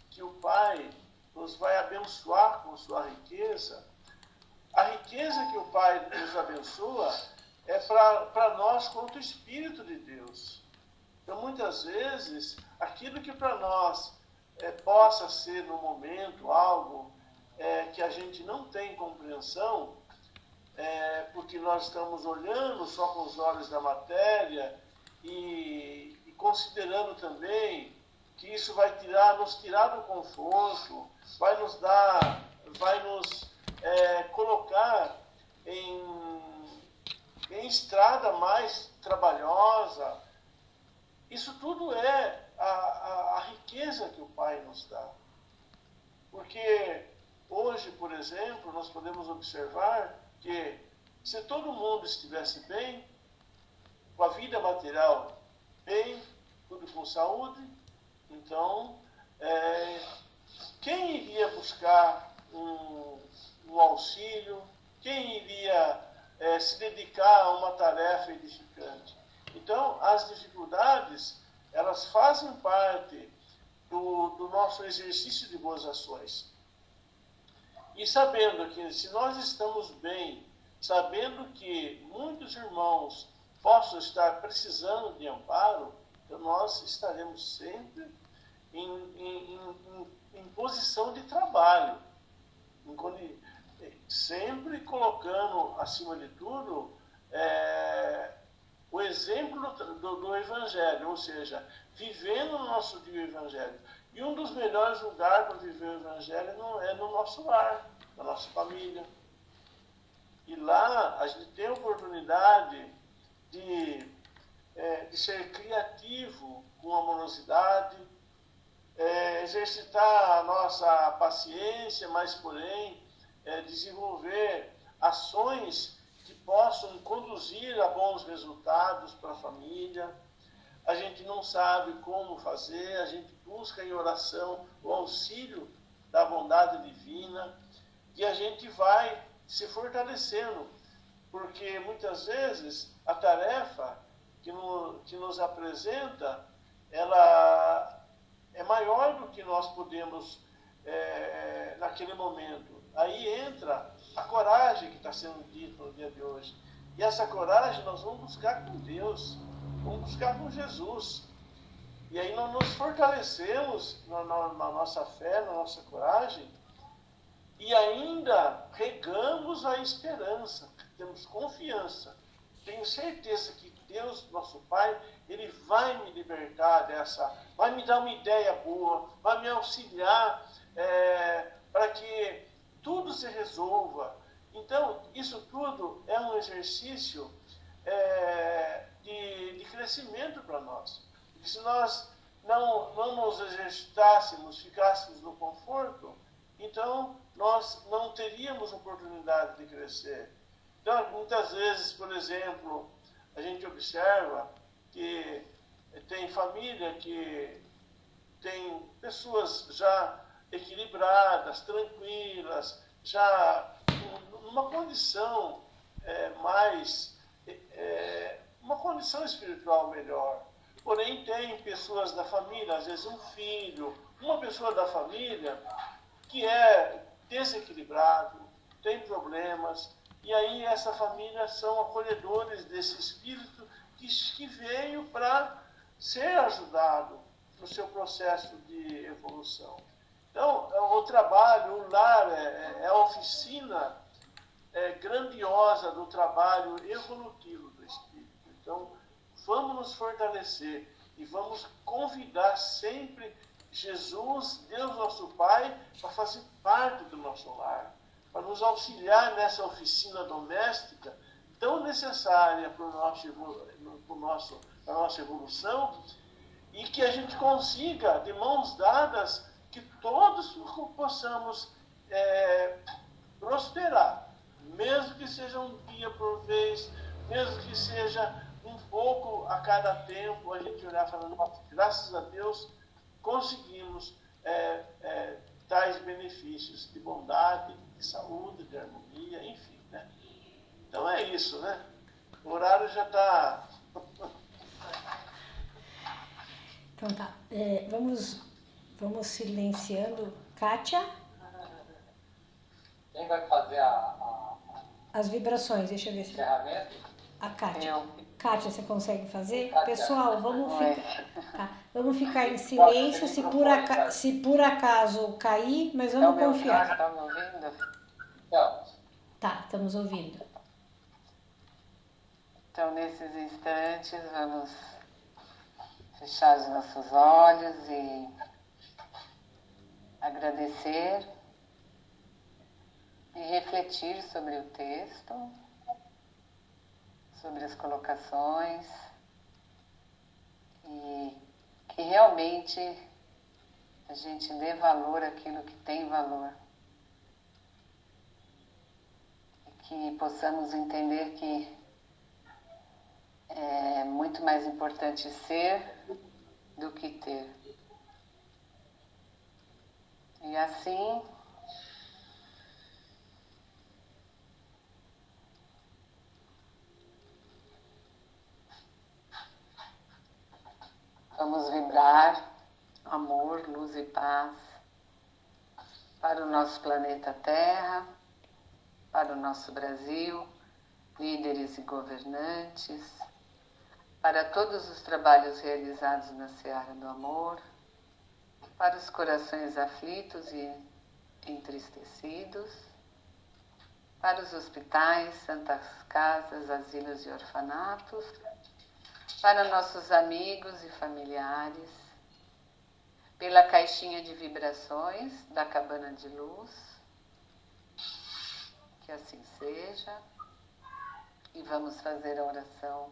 que o Pai nos vai abençoar com sua riqueza, a riqueza que o Pai nos abençoa é para nós quanto Espírito de Deus. Então, muitas vezes, aquilo que para nós possa ser no momento algo que a gente não tem compreensão, porque nós estamos olhando só com os olhos da matéria e considerando também que isso vai nos tirar do conforto, vai nos colocar em estrada mais trabalhosa. Isso tudo é a riqueza que o Pai nos dá. Porque hoje, por exemplo, nós podemos observar que se todo mundo estivesse bem, com a vida material bem, tudo com saúde, então quem iria buscar um auxílio? Quem iria se dedicar a uma tarefa edificante? Então, as dificuldades, elas fazem parte do nosso exercício de boas ações. E sabendo que se nós estamos bem, sabendo que muitos irmãos possam estar precisando de amparo, então nós estaremos sempre em posição de trabalho, sempre colocando, acima de tudo, o exemplo do Evangelho, ou seja, vivendo o nosso dia o Evangelho. E um dos melhores lugares para viver o Evangelho é no nosso lar, na nossa família. E lá a gente tem a oportunidade de ser criativo com amorosidade, exercitar a nossa paciência, mas porém desenvolver ações que possam conduzir a bons resultados para a família. A gente não sabe como fazer, a gente busca em oração o auxílio da bondade divina e a gente vai se fortalecendo, porque muitas vezes a tarefa que nos apresenta, ela é maior do que nós podemos naquele momento. Aí entra a coragem que está sendo dita no dia de hoje. E essa coragem nós vamos buscar com Deus, vamos buscar com Jesus. E aí nós nos fortalecemos na nossa fé, na nossa coragem, e ainda regamos a esperança, temos confiança. Tenho certeza que Deus, nosso Pai, Ele vai me libertar vai me dar uma ideia boa, vai me auxiliar para que tudo se resolva. Então, isso tudo é um exercício de crescimento para nós. Porque se nós não nos exercitássemos, ficássemos no conforto, então nós não teríamos oportunidade de crescer. Então, muitas vezes, por exemplo, a gente observa que tem família que tem pessoas já equilibradas, tranquilas, já numa condição uma condição espiritual melhor. Porém, tem pessoas da família, às vezes um filho, uma pessoa da família que é desequilibrado, tem problemas, e aí essa família são acolhedores desse espírito que veio para ser ajudado no seu processo de evolução. Então, o trabalho, o lar, é a oficina grandiosa do trabalho evolutivo do espírito. Então, vamos nos fortalecer e vamos convidar sempre Jesus, Deus nosso Pai, para fazer parte do nosso lar, para nos auxiliar nessa oficina doméstica tão necessária para a nossa evolução, e que a gente consiga, de mãos dadas, que todos possamos prosperar, mesmo que seja um dia por vez, mesmo que seja um pouco a cada tempo, a gente olhar falando, graças a Deus, conseguimos tais benefícios de bondade, de saúde, de harmonia, enfim, né? Então é isso, né? O horário já está... Então tá, vamos silenciando. Kátia? Quem vai fazer As vibrações, deixa eu ver se... encerramento? A Kátia. Eu. Kátia, você consegue fazer? Kátia. Pessoal, vamos ficar em silêncio se por acaso cair, mas vamos confiar. Tá me ouvindo? Então, Tá, estamos ouvindo. Então, nesses instantes, vamos fechar os nossos olhos e agradecer e refletir sobre o texto, sobre as colocações e que realmente a gente dê valor àquilo que tem valor. E que possamos entender que é muito mais importante ser do que ter. E assim, vamos vibrar amor, luz e paz para o nosso planeta Terra, para o nosso Brasil, líderes e governantes, para todos os trabalhos realizados na seara do amor, para os corações aflitos e entristecidos, para os hospitais, santas casas, asilos e orfanatos, para nossos amigos e familiares, pela caixinha de vibrações da cabana de luz, que assim seja, e vamos fazer a oração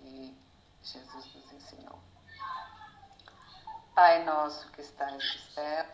que Jesus nos ensinou. Pai nosso que estais no céu,